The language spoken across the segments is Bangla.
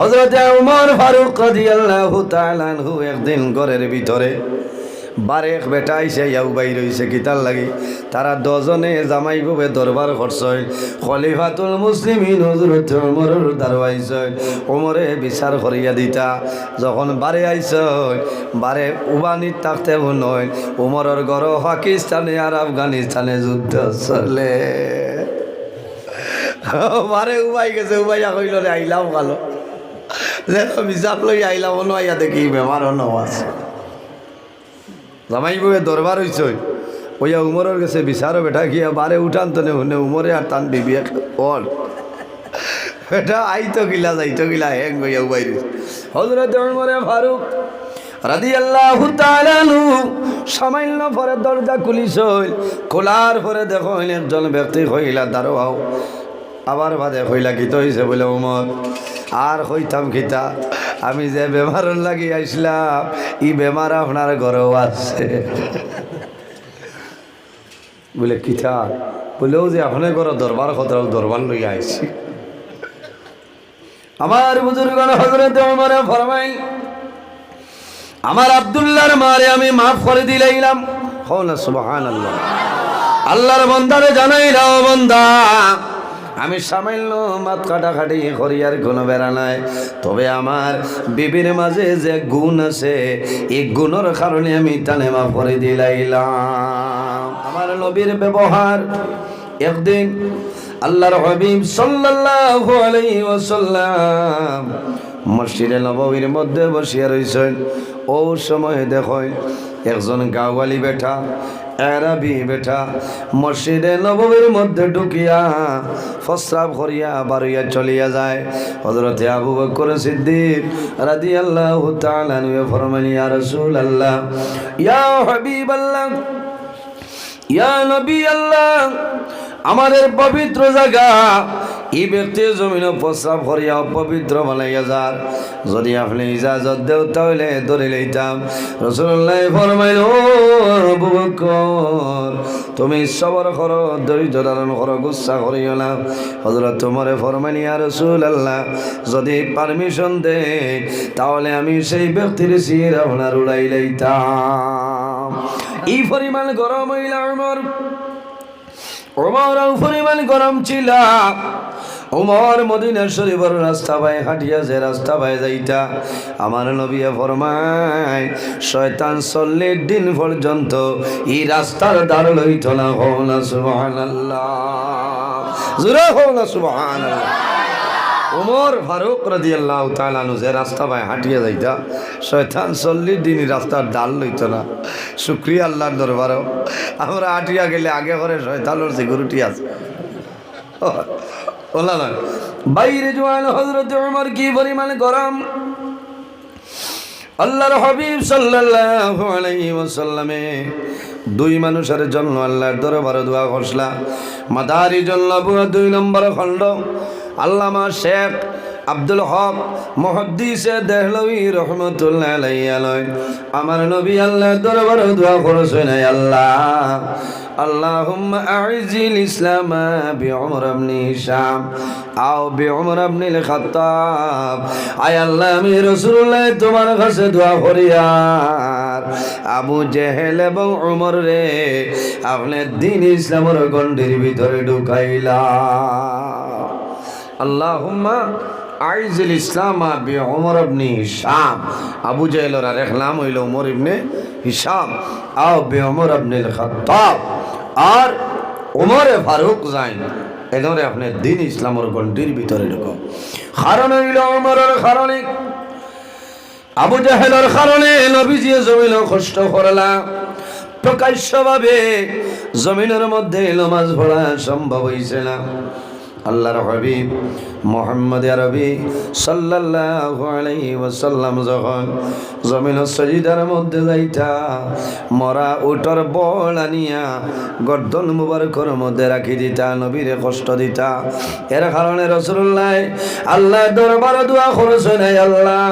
হযরত ওমর ফারুক রাদিয়াল্লাহু তাআলা আনহু একদিন ঘরের ভিতরে বারেক বেটা আইসে ইয়াও বাইর হইছে কিতার লাগি তারা দজনে জামাই বউয়ে দরবার করছে খলিফাতুল মুসলিমিন হযরত ওমরের দরবাইছে ওমরে বিচার করিয়া দিতা যখন বারে আইছে বারে উবানি থাকতে নয় ওমরের ঘর পাকিস্তানে আর আফগানিস্তানে যুদ্ধ চলে বারে উবাই গেছে উবাইয়া কইল রে আইলাম ভালো বিচার লই আইলাম অন্য আইয়া দেখি বেমার অন্য আছে জামাই বউয়ে দরবার হইছে ওইয়া উমরের গেছে বিচারও বেটা গিয়া বারে উঠান তো নে উমরে আর তান বিবি অল বেটা আইতো গিলা যাইতো গিলা হেং গইয়া উবাই হযরত ওমর ফারুক রাদিয়াল্লাহু তাআলা আনহু সামান্য পরে দরজা খুলিছে খোলার পরে দেখো একজন ব্যক্তি কইলা দাঁড়াও আবার বাদে কইলা কি তো হইছে বলে ওমর আর কইতাম কিতা আমি যে বেমার লাগি আইসলাম ই বেমার আপনার ঘরেও আছে বলে কিতা বলেও যে আপনার ঘরে দরবার খতরাও দরবার লইয়া আইছি আমার বুজুর্গণ হযরত ওমর ফরমাই আমার আব্দুল্লাহর মারে আমি মাফ করে দিলাম কওনা সুবহানাল্লাহ আল্লাহর বান্দারে জানাইলাও বান্দা আমি সামান্য মাত কাটাকাটি করি আর কোনো বেড়া নাই তবে আমার বিবির মাঝে যে গুণ আছে এই গুণের কারণে আমি তানে মাফ করে দিলাইলাম আমার নবীর ব্যবহার একদিন আল্লাহর হাবিব সাল্লাল্লাহু আলাইহি ওয়াসাল্লাম মসজিদে নববীর মধ্যে বসিয়া রইছেন ও সময় দেখো একজন গাওয়ালি বেটা আরবি বেটা মসজিদে নববীর মধ্যে ঢুকিয়া প্রস্রাব করিয়া বাড়িয়া চলিয়া যায় হযরত আবু বকর সিদ্দিক রাদিয়াল্লাহু তাআলা আনহু ফরমালেন ইয়া রাসূলুল্লাহ ইয়া হাবিবাল্লাহ ইয়া নবী আল্লাহ আমাদের পবিত্র জায়গা এই ব্যক্তি জমিন প্রস্রাব করিয়া অপবিত্র বানাইয়া যার যদি আপনি ইজাজত দেও তাহলে ধরে লইতাম রাসূলুল্লাহ ফরমাইল ও আবু বকর তুমি সবর করো ধৈর্য ধারণ করো গুসা করিও না হযরত ওমরে ফরমাইল ইয়া রাসূলুল্লাহ যদি পারমিশন দে তাহলে আমি সেই ব্যক্তির শির আপনার উড়াই লইতাম এই পরিমাণ গরম হইল ওমর পরিমাণ গরম ছিল ওমর মদিনা শরীফের রাস্তা পায় হাঁটিয়া যে রাস্তা পায় যাইতা আমার নবী ফরমায় শয়তান 40 দিন পর্যন্ত এই রাস্তার দ্বার লইত না হওনা সুবহানাল্লাহ জোরে হওনা সুবহানাল্লাহ ওমর ফারুক রাদিয়াল্লাহু তাআলা আনহু যে রাস্তা পায় হাঁটিয়া যাইতা শয়তান 40 দিন রাস্তার ডাল লইত না শুকরিয়া আল্লাহর দরবারে আমরা হাঁটিয়া গেলে আগে করে শয়তানের সিকিউরিটি আছে ওলা না বাইরে জওয়ান হযরত ওমর কি পরিমাণ গরম আল্লাহর হাবিব সাল্লাল্লাহু আলাইহি ওয়াসাল্লামে দুই মানুষের জন্য আল্লাহর দরবারে দোয়া করছলা মাদারিজুল নবুওয়াত 2 নম্বর খণ্ড আল্লামা শেখ আব্দুল হক মুহাদ্দিসে দেহলভী রহমাতুল্লাহ আলাইহি আমার নবী আল্লাহর দরবারে দোয়া করেছেন আল্লাহ اللهم أعز الإسلام بعمر بن هشام أو بعمر بن الخطاب أي الله من رسول الله تمہارے কাছে দোয়া করি আর আবু জেহেল এবং উমর রে আপনি দ্বীন ইসলামের গণ্ডির ভিতরে ঢুকাইলা আল্লাহুম্মা আইজিল ইসলাম বিউমর ইবনে হিশাম আবু জেহেলের আরেক নাম হইল উমর ইবনে হিশাম আও বিউমর ইবনে খাত্তাব আর উমরে ফারুক যাইন এদরে আপনি দ্বীন ইসলামের গণ্ডির ভিতরে ঢুকো কারণ হইল উমরের কারণে আবু জেহেলের কারণে নবীজি জমিন কষ্ট করলা প্রকাশ্যভাবে জমিনের মধ্যে নামাজ পড়া সম্ভব হইছে না আল্লাহর হাবিব মুহাম্মদ আরবি সাল্লাল্লাহু আলাইহি ওয়াসাল্লাম যখন জমিনের সাজদার মধ্যে যাইতা মরা উটর বল আনিয়া গর্দন মুবারকের মধ্যে রাখি দিতা নবীরে কষ্ট দিতা এর কারণে রাসূলুল্লাহ আল্লাহ দরবারে দোয়া করেছেন আল্লাহ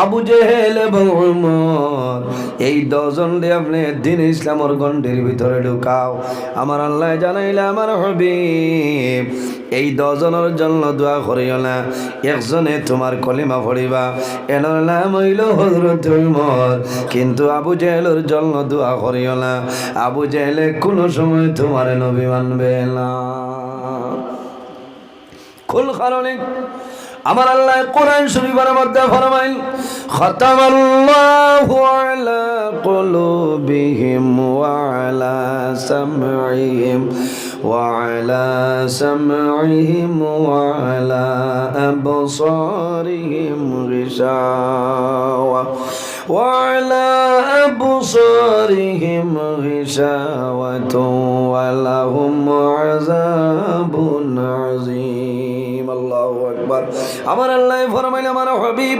আবু জেহেল এবং উমর এই দুজন রে আপনি দ্বীন ইসলামের গণ্ডির ভিতরে ঢুকাও আমার আল্লাহ জানাইলা আমার হাবিব এই দুজনের জন্য দোয়া করিও না, একজনে তোমার কলিমা পড়িবা, এনার নাম হইল হযরত উমর। কিন্তু আবু জেহেলের জন্য দোয়া করিও না, আবু জেহেলে কোনো সময় তোমার নবী মানবে না। কোন কারণে? আমার আল্লাহ কোরআন শরীফের মধ্যে ফরমাইল, খাতামাল্লাহু আলা কুলুবিহিম ওয়া আলা সামঈহিম ওয়া আলা সামঈহিম ওয়া আলা আবসারিহিম গিশাওয়া ওয়া আলা আবসারিহিম গিশাওয়াতু ওয়া লাহুম আযাবুন আযীম। আল্লাহু আকবার। আমার আল্লাহ ফরমাইল, আমার হাবিব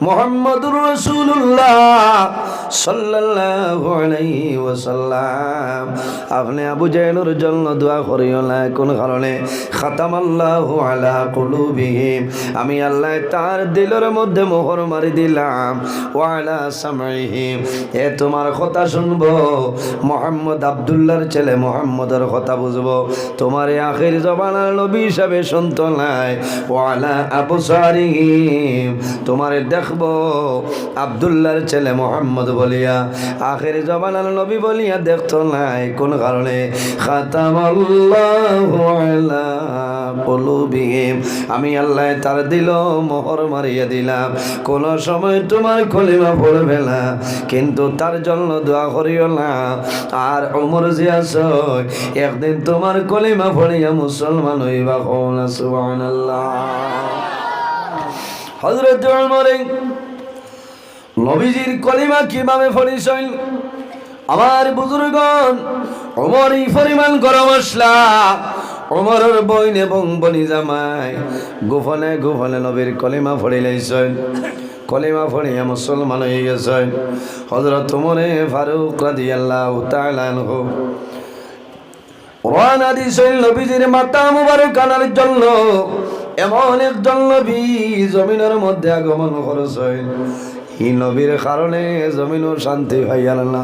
মুহাম্মদুর রাসূলুল্লাহ সাল্লাল্লাহু আলাইহি ওয়াসাল্লাম, আপনি আবু জেহেলের জন্য দোয়া করিও না। কোন কারণে? খাতামাল্লাহু আলা কুলুবিহিম, আমি আল্লাহ তার দিলের মধ্যে মোহর মারি দিলাম, ওয়া আলা সামঈহিম, এ তোমার কথা শুনবো, মুহাম্মদ আব্দুল্লাহর ছেলে মুহাম্মদের কথা বুঝবো, তোমার আখির জবানের নবী হিসাবে শুনতো নাই। ওয়া আলা আবসারিহিম, তোমারে দেখবো আব্দুল্লাহর ছেলে মুহাম্মদ বলিয়া, আখির জবানের নবী বলিয়া দেখতো নাই। কোন কারণে? খাতামাল্লাহু আলা কুলুবিহিম, আমি আল্লাহ তার দিল মোহর মারিয়া দিলাম, কোন সময় তোমার কলিমা পড়বে না, কিন্তু তার জন্য দোয়া করিও না। আর ওমর যে আছো, একদিন তোমার কলিমা পড়িয়া মুসলমান হইবা। কওনা সুবহানাল্লাহ। হযরত ওমর নবীজির কলিমা কিভাবে পড়িছেন? আমার বুজুর্গণ, ওমরই পরিমাণ গরম আসলা, ওমরের বোন এবং বনি জামাই গোপনে গোপনে নবীর কলিমা পড়ি লাইছেন, কলিমা পড়িয়া মুসলমান হয়ে গেছেন। হযরত ওমরে ফারুক রাদিয়াল্লাহু তাআলা আনহু রওনা দিয়েছেন নবীজির মাথা মুবারক আনার জন্য। এমন একজন নবী জমিনের মধ্যে আগমন করেছেন, এই নবীর কারণে জমিনও শান্তি পাইয়াল না।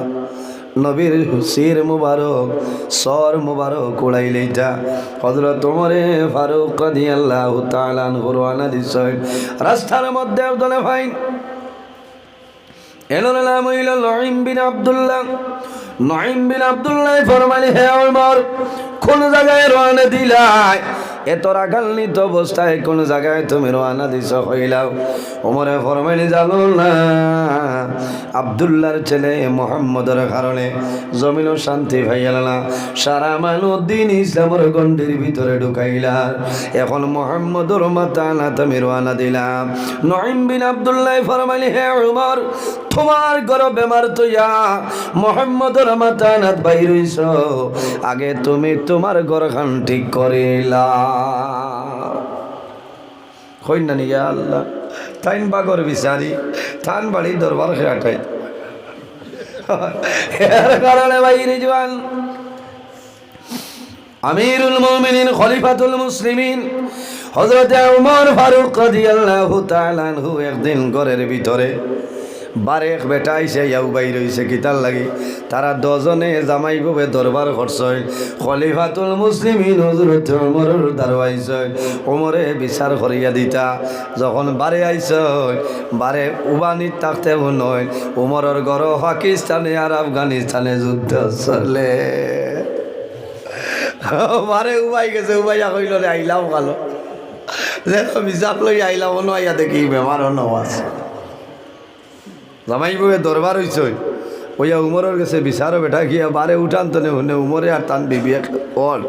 নবীর শির মুবারক, সর মুবারক উড়াইলেইটা হযরত ওমরে ফারুক রাদিয়াল্লাহু তাআলা আনহু রওনা দিয়েছেন। রাস্তার মধ্যে একজনে ভাই এনার নাম হইল নঈম বিন আব্দুল্লাহ। নঈম বিন আব্দুল্লাহ ফরমাইল, হে ওমর, কোন জায়গায় রওনা দিলাই? এত রাগান্বিত অবস্থায় কোন জায়গায় তুমি রওনা দিছ হইলাও? ওমরে ফরমাইল, জানো না, আব্দুল্লাহর ছেলে মুহাম্মদের কারণে জমিনও শান্তি পাইয়াল না, সারা মানুষ দিন ইসলামের গণ্ডির ভিতরে ঢুকাইলা, এখন মুহাম্মদের মাথা না তুমি রওনা দিলাম। নঈম বিন আব্দুল্লাহ ফরমাইল, হে ওমর, তোমার ঘর বেমার তৈয়া মুহাম্মদের মাথা না বাইর হইছ, আগে তুমি তোমার ঘর খান ঠিক করিলা। হইন না নিয়া আল্লাহ তাইন বাগর বিচারি থান বাড়ি দরবার খেয়াটাই এর কারণে বাইরে জওয়ান আমিরুল মুমিনিন খলিফাতুল মুসলিমিন হযরত ওমর ফারুক রাদিয়াল্লাহু তাআলা আনহু একদিন ঘরের ভিতরে বারেক বেটা আইসে ইয়াও বাইর হইছে কিতার লাগি, তারা দজনে জামাই ববে দরবার করছয়, খলিফাতুল মুসলিমিন হযরত ওমরের দারওয়াইছে, ওমরে বিচার করিয়া দিতা। যখন বারে আইসয়, বারে উবানি থাকতে নয়, ওমরের ঘর পাকিস্তানে আর আফগানিস্তানে যুদ্ধ চলে, বারে উবাই গেছে, উবাইয়া কইল রে আইলাম ভালো, যেন বিচার লই আইলাম নয়া দেখি বেমার নওয়াজ জামাই বউয়ে দরবার হইছে, ওইয়া উমরের গেছে বিচারও বেটা গিয়া বারে উঠান তো নে উমরে আর টান বিবিয়া অল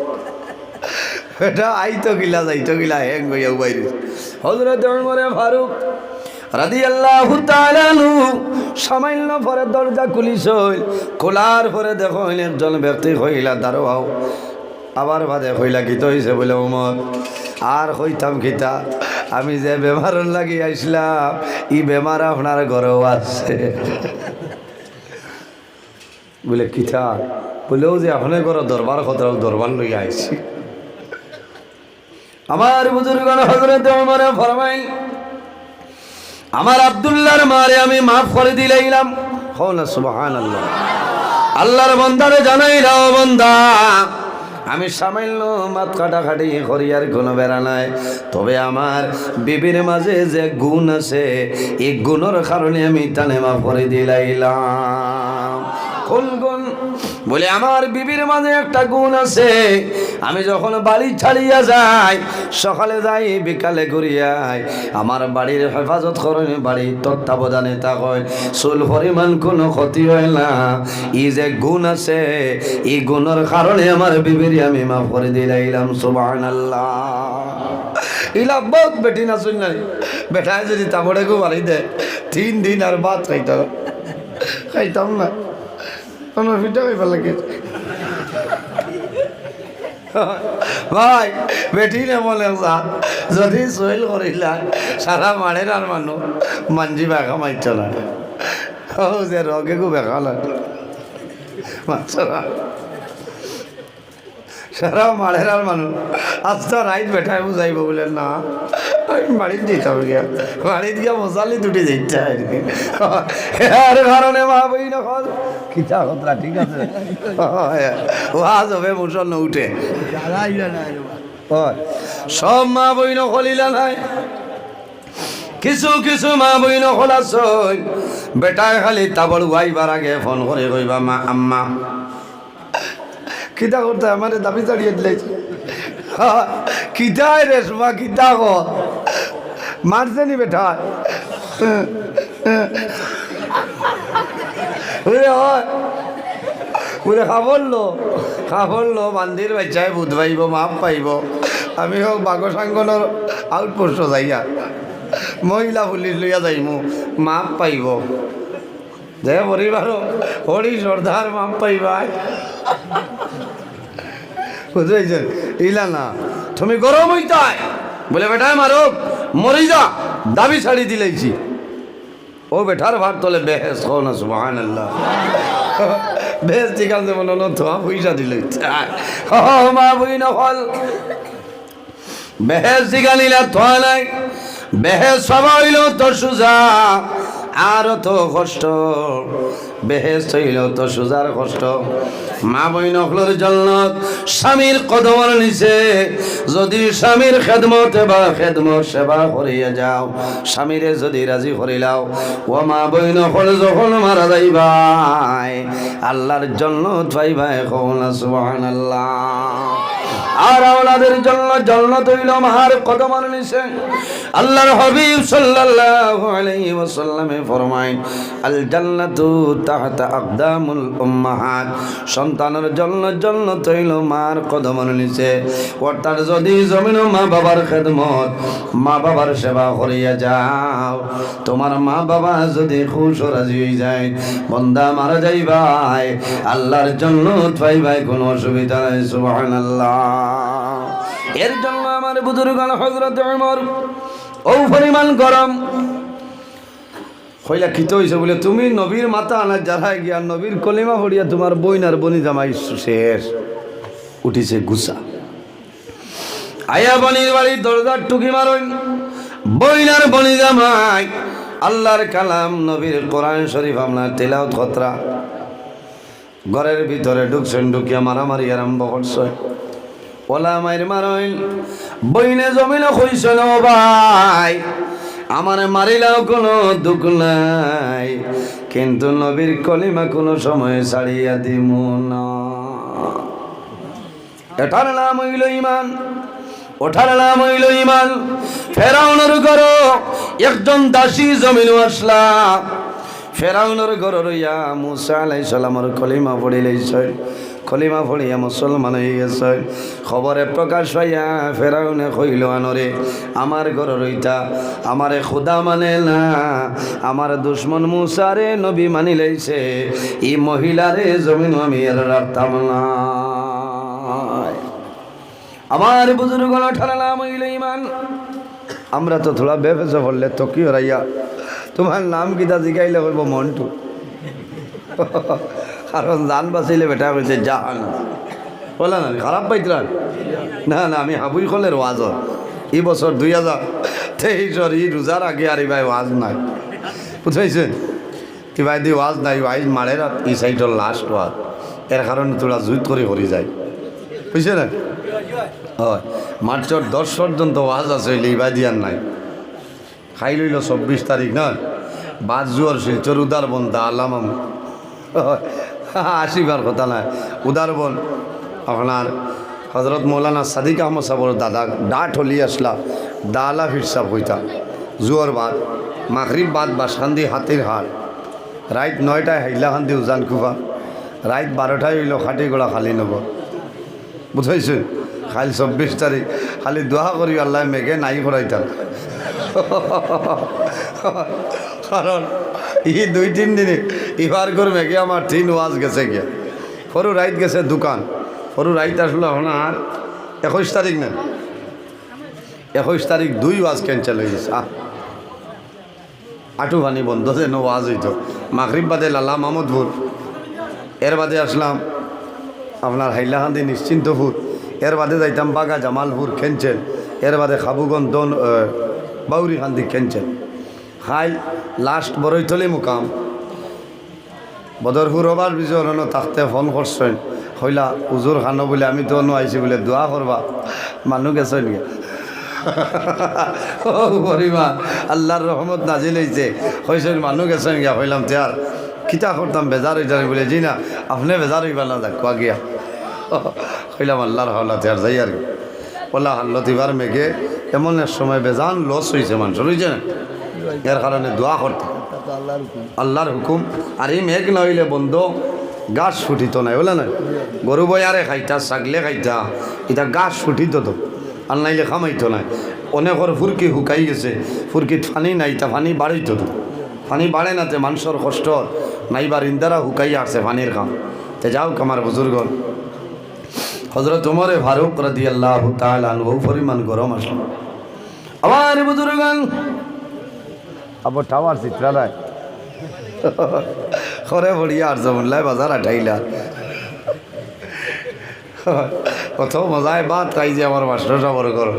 বেটা আইতো গিলা যাইতো গিলা হ্যাং গইয়া বাইরে। হযরত ওমরে ফারুক রাদিয়াল্লাহু তাআলা আনহু সামান্য পরে দরজা খুলিছই, খোলার পরে দেখো একজন ব্যক্তি কইলা দাঁড়াও, আবার বাদে কইলা কি তো হইছে বলে ওমর, আর কইতাম কিতা, আমি যে বেমার লাগি আইসলাম ই বেমার আপনার ঘরেও আছে বলে কিতা, বলেও যে আপনার ঘর দরবার কথা দরবার লইয়া আইছি। আমার বুজুর্গণ হযরত ওমরে ফরমাইল, আমার আব্দুল্লাহর মারে আমি মাফ করে দিলাম। কওনা সুবহানাল্লাহ। আল্লাহর বান্দারে জানাইলাও, বান্দা আমি সামান্য মাত কাটাকাটি করি আর কোনো বেড়া নাই, তবে আমার বিবির মাঝে যে গুণ আছে এই গুণের কারণে আমি তানে মাফ করে দিলাইলাম। কোন গুণ? বলে আমার বিবির মাঝে একটা গুণ আছে, আমি যখন বাড়ি ছাড়িয়া যাই, সকালে যাই বিকালে ঘুরিয়াই, আমার বাড়ির হেফাজত করেন, বাড়ির তত্ত্বাবধানে থাকেন, চুল পরিমাণ কোনো ক্ষতি হয় না। এই যে গুণ আছে এই গুণের কারণে আমার বিবির আমি মাফ করে দিলাইলাম। সুবহানাল্লাহ। ইলা বহুত বেটি না শুন নাই, বেটায় যদি তাবড়ে গো বাড়ি দেয় 3 দিন আর ভাত খাইতাম না, কোনো পিঠা খাইবার লাগে। ভাই বেটি নে বলে যদি সইল করিলা সারা মাড়ের আর মানুষ মানজি বেখা মাইছ না, যে রগে গো বেখা লাগে সারা মাড়ের আর মানুষ আস্তা রাইত বেঠায় বুঝাইব বলে না আমি বাড়িতে দিতাম গিয়া, বাড়িতে গিয়া মশালি দুটি দিচ্ছে আর কি। এর কারণে মা বই না খিচা কথা ঠিক আছে, ওয়াজ হবে মুসল ন উঠে সব মা বই নকলিলা নাই, কিছু কিছু মা বই নকলাছ বেটায় খালি তাবড় আইবার আগে ফোন করে কইবা মা আম্মা কিতা করতে আমার দাবি চাড়িয়ে দিলে কিতায় রেশমা কিতা কর মারছে নি বেটা বলে খাবরলো মান্দির বাচ্চায় বুধ পাইব মাপ পাইব, আমি হোক বাঘ সাংগনের আউটপোস্ট যাইয়া মহিলা পুলিশ লইয়া যাইমু মাপ পাইব, যে পরিবার হরি সর্দার মাপ পাইবাই বুঝেছেন। ইলা না তুমি গরম হইতাই বলে বেটায় মারো মরি যা দাবি ছাড়ি দিলেছি, ও বেটার ভাত তোলে বেহেস হো না। সুবহানাল্লাহ। বেহেস ঠিক আছে মনে না তো পয়সা দিলে মা বই নকল বেহেস দিঘা নিলা থা নাই, বেহেস সবাই হইল তো সুজা আর তো কষ্ট, বেহেস হইল তো সুজার কষ্ট। মা বই নকলের জন্য স্বামীর কদমের নিচে যদি স্বামীর খেদমত বা খেদমত সেবা করিয়া যাও, স্বামীরে যদি রাজি করিলাও, ও মা বই নকল যখন মারা যাইবাই আল্লাহর জন্য পাইবাই কওনা সুবহানাল্লাহ। আর আওলাদের জন্য জান্নাত হইল মার কদমের নিচে। আল্লাহর হাবিব সাল্লাল্লাহু আলাইহি ওয়াসাল্লামে ফরমায় আল জান্নাতু তাহতা আকদামুল উম্মাহাত, সন্তানের জন্য জান্নাত হইল মার কদমের নিচে। অর্থাৎ যদি জমিন মা বাবার খেদমত মা বাবার সেবা করিয়া যাও, তোমার মা বাবা যদি খুশ রাজি হয়ে যায়, বান্দা মারা যাইবাই আল্লাহর জান্নাত পাইবাই, কোনো অসুবিধা নাই। সুবহানাল্লাহ। এর জন্য আমার বুজুর্গান হযরত ওমর ও পরিমাণ গরম হইলা খিত হইছে বলে তুমি নবীর মাথা আনা যারা গিয়া নবীর কলিমা পড়িয়া তোমার বইনার বনি জামাই শেষ উঠিছে গুসা আয়া বনির বাড়ির দরজার টুকি মারইন, বইনার বনি জামাই আল্লাহর কালাম নবীর কোরআন শরীফ আপনার তেলাওয়াত খতরা ঘরের ভিতরে ঢুকছেন, ঢুকিয়া মারামারি আরম্ভ করছে। ওলা মায়ের মারইল বইনে জমিনে কইছেন ও ভাই আমার মারিলাও কোনো দুঃখ নাই, কিন্তু নবীর কলিমা কোনো সময় ছাড়িয়া দিমু না। এটার নাম হইল ইমান, ওঠার নাম হইল ইমান। ফেরাউনের ঘর একজন দাসী জমিন আসলা, ফেরাউনের ঘর রইয়া মুসা আলাইহিস সালামের কলিমা পড়ি লইছে, কলিমা পড়িয়া মুসলমান হয়ে গেছে। খবরে প্রকাশ হইয়া ফেরাউনে কইল আনরে আমার ঘর রইতা আমারে খুদা মানে না, আমার দুশ্মন মুসারে নবী মানি লইছে, এই মহিলারে জমিন আমি আর রাখতাম না। আমার বুজুর্গরা ঠানালাম হইল ইমান। আমরা তো থোড়া বেফেসে পড়লে তো কি রাইয়া তোমার নাম কিতা জিগাইলে কইব মন্টু, কারণ জান বাঁচাইলে বেটা কইছে জাহান বলে না খারাপ পাইতরান না না আমি হাবুই খলের ওয়াজর এই বছর 2023 এই রোজার আগে আর ভাই ওয়াজ নাই বুঝাইছেন কি ভাই দি ওয়াজ নাই ওয়াইজ মারে এই সাইডর লাস্ট ওয়াজ, এর কারণে তোরা জুত করে যায় বুঝছে না? হয় মার্চর 10 পর্যন্ত ওয়াজ আছে, লিবা দিয়ার নাই। খাই লইল 24 তারিখ না, বাদ জুয়ার শিলচর উদারবন দা আলাম আসিবার কথা নাই। উদারবন আপনার হজরত মৌলানা সাদিক আহমদ সাহর দাদা ডাট হলি আসলা দালা ফির সাহ হইতা জুয়ার বাদ মাগরিব বাদ বাসখান্দি হাতির হাট, রাত 9টায় হাইলাখান্দি উজান কুফা, রাত 12টায় হইল খাটিগোড়া খালি নব। বুঝাইছেন? খালি 24 তারিখ খালি দোয়া করি আল্লাহ মেঘে নাই করাইতাম। কারণ ই 2-3 দিনে ইবার করে মেঘে আমার 3 ওয়াজ গেছে গিয়া। সরু রাইত গেছে দোকান, সরু রাইত আসলো আপনার 21 তারিখ না, 21 তারিখ 2 ওয়াজ ক্যান্সেল হয়ে গেছে। আটু পানি বন্ধ যেন ওয়াজ হইতো। মাগরিব বাদে লালা মাহমুদপুর, এর বাদে আসলাম আপনার হাইলাকান্দি নিশ্চিন্তপুর, এর বাদে যাইতাম বাগা জামালপুর ক্যান্সেল, এর বাদে খাবুগঞ্জ দন বাউরিখান্দি ক্যান্সেল। খাই লাস্ট বরৈতলি মুকাম বদরপুর হবার বিজয়ন থাকতে ফোন করছেন, হইলা উজুর খানো বলে আমি তো আইছি বলে দোয়া করবা, মানুষ গেছেন গিয়া। পরিমা আল্লাহর রহমত নাজিল হয়েছে, হয়েছেন মানুষ গেছেন গিয়া। হইলাম তেয়ার কিতা করতাম বেজার হয়ে যাবে বলে জি না আপনি বেজার হইবা না দেখবা গিয়া। হইলাম আল্লাহর হল্লা তেয়ার যাই আর বলা হাল্লতিবার মেঘে এমন এক সময় বেজান লস হয়েছে মানুষের, হয়েছে না? এর কারণে দোয়া করতাম আল্লাহর হুকুম। আর এই মেঘ না হইলে বন্ধ গাছ ফুটিত নাই, বলে না? গরু বয়ারে খাইতা, ছাগলে খাইতা, এটা গাছ ফুটিত তো, আর নাইলে খামাইতো নাই। অনেকর ফুরকি শুকাই গেছে, ফুরকিত ফানি নাই, তা ফানি বাড়িত তো, ফানি বাড়ে নাতে মানুষের কষ্ট নাইবার ইন্দারা শুকাই আসছে ফানির কাম। তে যাও আমার বুজুর্গ হজরত ওমরে ফারুক রাদিয়াল্লাহু তাআলা আনহু পরিমাণ গরম আসলো। আমার বুজুর্গান আবার টাওয়ার চিত্রালয় খরে বড়িয়া আর জমুল্লায় বাজার আঠাইলা কত মজায় বাদ তাই যে আমার মাস্টারটা বড় করো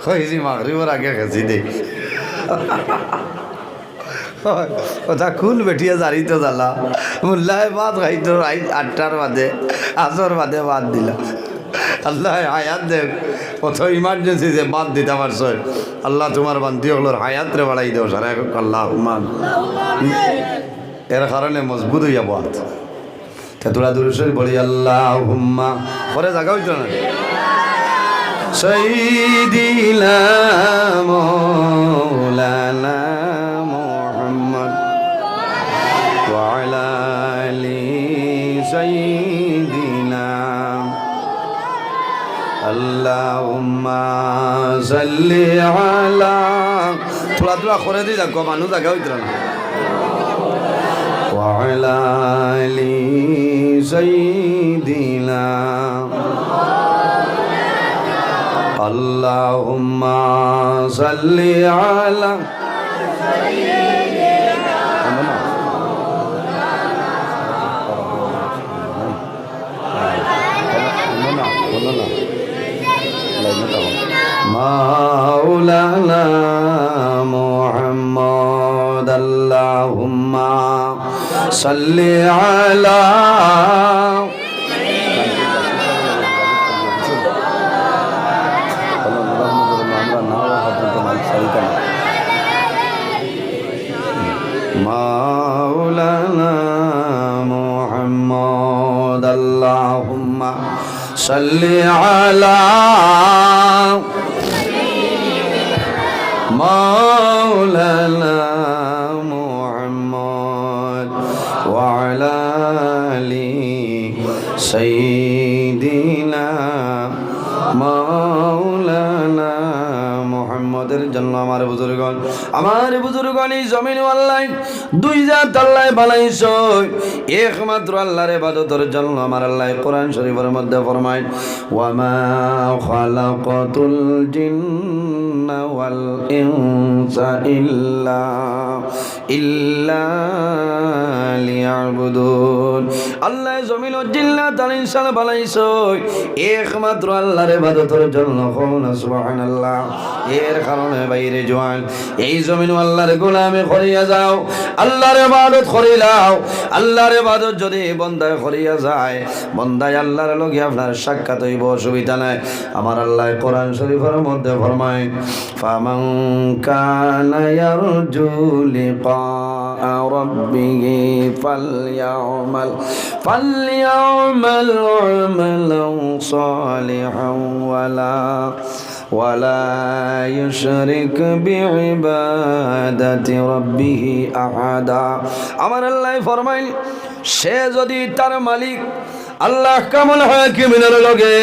হয়েছি মাগরিবের আগে খেয়েছি দেখ কথা কোন বেটিয়া জারি তো জ্বালা মোল্লায় বাদ খাইতো 8টার বাদে আসর বাদে বাদ দিলা। আল্লাহ হায়াত দেখ, কত ইমার্জেন্সি যে বাদ দিতে পারছ। আল্লাহ তোমার বান্দি হলোর হায়াত রে বাড়াই দেও সারা আল্লাহ হুমান, এর কারণে মজবুত হইয়া বাদ তোরা দূরে বলি আল্লাহ হুম্মা পরে জায়গা হইতো না। সাইয়্যিদিনা মাওলানা মুহাম্মদ ওয়া আলা আলি সাইয়্যিদিনা আল্লাহুম্মা সাল্লি আলা, থোড়া থোড়া করে দি যাক মানুষ জায়গা হইতো না। ওয়া আলা আলি সাইয়্যিদিনা আল্লাহুম্মা সাল্লি আলা মাওলানা মুহাম্মদ আল্লাহুম্মা সাল্লি আলা মাওলানা মুহাম্মদ আল্লাহুম্মা সাল্লি আলা মাওলানা মুহাম্মদ ওয়া আলা আলি সাইয়্যিদিনা মাওলানা মুহাম্মদের জন্য আমার বুজুর্গণ এই জমিন আল্লাহ দুই জাত আল্লাহ বানাইছে, একমাত্র আল্লাহর ইবাদতের জন্য আমার আল্লাহ কোরআন শরীফের মধ্যে ফরমায় ওয়া মা খালাকাতুল জিন্না ওয়াল ইনসা ইল্লা লিয়াবুদুন। আল্লাহ জমিন ও জিন্নাত আর ইনসান বানাইছো একমাত্র আল্লাহর ইবাদতের জন্য। সুবহানাল্লাহ। এর কারণে বাইরে জওয়ান এই জমিন আল্লাহর গোলামি করিয়া যাও, আল্লাহর ইবাদত করিলাও। আল্লাহর ইবাদত যদি বন্দায় করিয়া যায়, বন্দায় আল্লাহর লগে আপনার সাক্ষাৎ হইব, অসুবিধা নাই। আমার আল্লাহ কোরআন শরীফের মধ্যে ফরমায়, ফামান কানা ইয়ারজু লিকা রাব্বিহি ফালইয়ামাল আমালান সালিহান ওয়ালা ইউশরিক বিইবাদাতি রাব্বিহি আহাদা। আমার আল্লাহ ফরমাইল, সে যদি তার মালিক আল্লাহ কামুল হাকিমের লগে,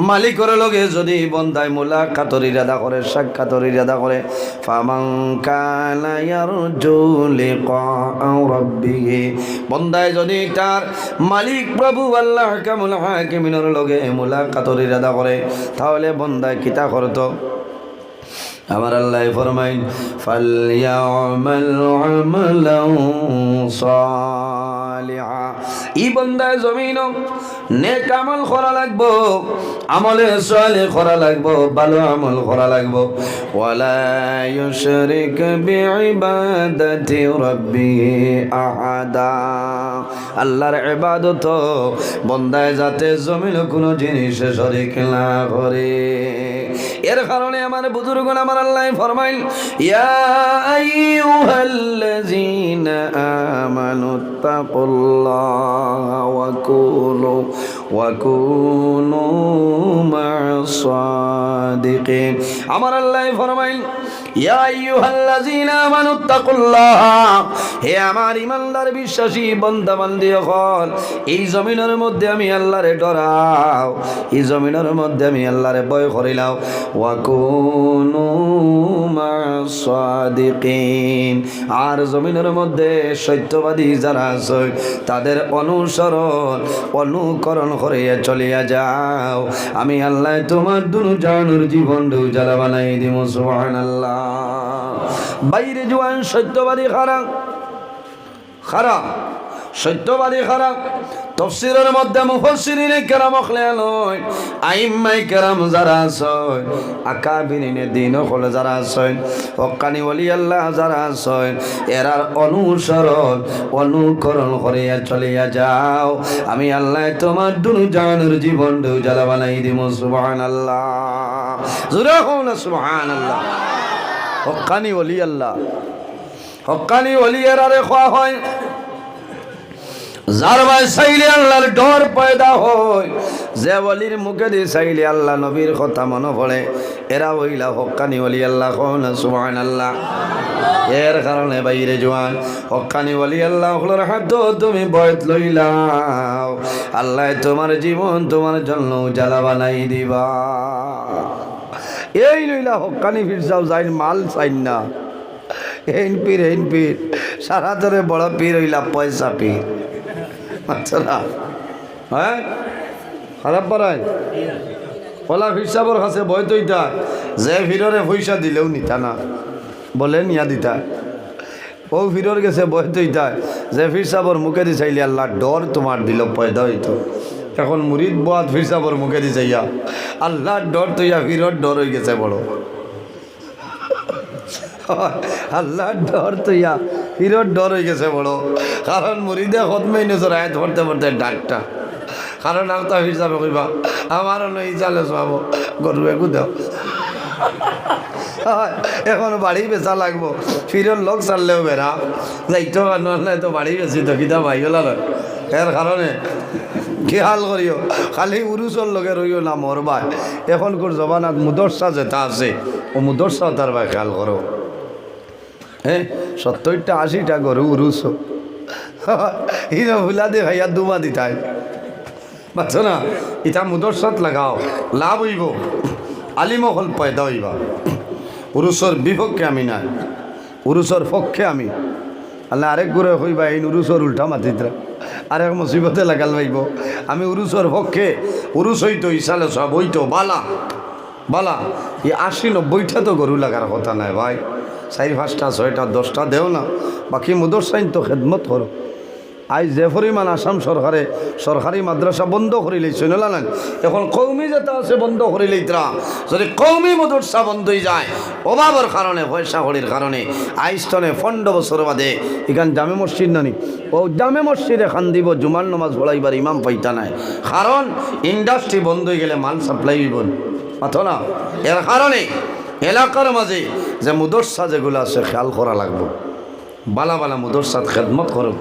মালিকের লগে যদি বন্দায় মুলাকাতের ইরাদা করে, সাক্ষাতের ইরাদা করে, ফামান কানা ইয়ারজু লিকা রাব্বিহি, বন্দায় যদি তার মালিক প্রভু আল্লাহ কামুল হাকিমের লগে মুলাকাতের ইরাদা করে, তাহলে বন্দায় কিতা করতো? আমার আল্লাহ ফরমাইন, ফালইয়ামাল আমালান সালিহা, ই বন্দায় জমিন নেক আমল করা লাগবো, আমলে সালেহ করা লাগবো, ভালো আমল করা লাগবো। ওয়ালা ইউশরিক বিইবাদাতি রাব্বিহি আহাদা, আল্লাহর ইবাদত বন্দায় যাতে জমিন কোনো জিনিস শরীক না করে। এর কারণে আমার বুজুর্গ আমার আল্লাহ ফরমাইল, ইয়া আইয়ুহাল্লাযীনা আমানুত্তাকুল্লাহা ওয়া কুনু মা'আস সাদিকিন। আমার আল্লাহ ফরমাইল, ইয়া আইয়ুহাল্লাযীনা আমানুত্তাকুল্লাহা, হে আমার ঈমানদার বিশ্বাসী বান্দা বান্দি হল, এই জমিনের মধ্যে আমি আল্লাহরে ডরাও, এই জমিনের মধ্যে আমি আল্লাহরে ভয় করিলাও। ওয়া কুনু মা'আস সাদিকিন, আর জমিনের মধ্যে সত্যবাদী যারা আছে তাদের অনুকরণ করিয়া চলিয়া যাও। আমি আল্লাহ তোমার দুনু জানুর জীবন উজালা বানাই দিব। সুবহানাল্লাহ। বাইরে জওয়ান সত্যবাদী খারাপ খারাপ, সত্যবাদী খারাপ। তাফসীরের মধ্যে মুফাসসিরিনে কেরাম নয়, আইম্মায়ে কেরাম যারা আছেন, আকাবিরিনে দ্বীন হল যারা আছেন, হক্কানি ওলি আল্লাহ যারা আছেন, এরার অনুকরণ করিয়া চলিয়া যাও। আমি আল্লাহ তোমার দুনু জাহানের জীবন উজালা বানাই দিব। সুবহানাল্লাহ। জোরে হোক না সুবহানাল্লাহ। হক্কানি ওলি আল্লাহ, হক্কানি ওলি এরারে খোয়া হয় যার ভাই চাইলে আল্লাহর ডর পয়দা হয়, যে ওলির মুখে দিয়ে চাইলে আল্লাহ নবীর কথা মনে পড়ে, এরা হইলা হক্কানি ওলি আল্লাহ। সুবহানাল্লাহ। এর কারণে বাইরে জওয়ান হক্কানি ওলি আল্লাহ হলোর হাত তুমি বয়ত লইলাও, আল্লাহ তোমার জীবন তোমার জন্য উজালা বানাই দিবা। এই লইলা হক্কানি ফিরসাও যাই মাল চাইন না, হেন পীর সারা ধরে বড় পীর হইলা পয়সা পীর। আচ্ছা না, হ্যাঁ খারাপ পারায় ওলা ফিরসাবর কাছে বয় তৈতা, যে ফিররে পয়সা দিলেও নিতা না, বলেন ইয়া দিতা। ও ফিরর গেছে বয় তৈতা, যে ফিরসাবর মুখে দি চাইলে আল্লাহ ডর তোমার দিল পয়দা হইতো। এখন মুরিদ বাদ ফিরসাবর মুখে দি চাইয়া আল্লাহর ডর তৈয়া ফিরর ডর হয়ে গেছে বড়। আল্লাহর ডর তৈয়া ফিরর ডর হয়ে গেছে বড়, কারণ মুরিদে খতমেই নজর আয়াত পড়তে পড়তে ডাকটা, কারণ আওতা হিসাবে কইবা আমারও নই চালে সব গরু একু দেও। এখন বাড়ি বেচা লাগবো, ফিরর লোক চাললেও বেড়া যাইতো নাই তো বাড়ি বেশি তো কিতা ভাই গেল। এর কারণে খেয়াল করিও, খালি উরুচর লগে রইও না মরবাই। এখনকার জমানাত মুদরসা যেটা আছে ও মুদরসা তার ভাই খেয়াল করো। হ্যাঁ 70টা 80টা গরু উরুস ইনো ভুলা দে ভাইয়া দুমা দিতাই বুঝছো না। ইটা মুদরসাত লাগাও, লাভ হইব, আলিম হল পয়দা হইবা। উরুসর বিপক্ষে আমি নাই, উরুসর পক্ষে আমি। আল্লাহ আরেক করে হইবা এই উরুসর উল্টা মাতিত্রা আরেক মুসিবতে লাগাল পাইব। আমি উরুসর পক্ষে, উরুস হইতো ইসালে সব হইতো বালা বালা। এই 80-90টা তো গরু লাগার কথা নাই ভাই, 4, 5, 6, 10টা দেও না, বাকি মুদরসাইন তো খেদমত করো। আজ যে পরিমাণ আসাম সরকারি মাদ্রাসা বন্ধ করে লইছে না, এখন কৌমি যেটা আছে বন্ধ করে লইতরা। যদি কৌমি মাদ্রাসা বন্ধ হয়ে যায় অভাবের কারণে, পয়সা কড়ির কারণে, আইস্তনে 15 বছর বাদে এখান জামে মসজিদ নানি ও জামে মসজিদে খান দিব জুমার নামাজ পড়াইবার ইমাম পাইতা নাই, কারণ ইন্ডাস্ট্রি বন্ধ হয়ে গেলে মাল সাপ্লাই হইব মাথো না। এর কারণে এলাকার মাঝে যে মুদরসা যেগুলো আছে খেয়াল করা লাগবে, বালা বালা মুদরসাত খেদমত করো।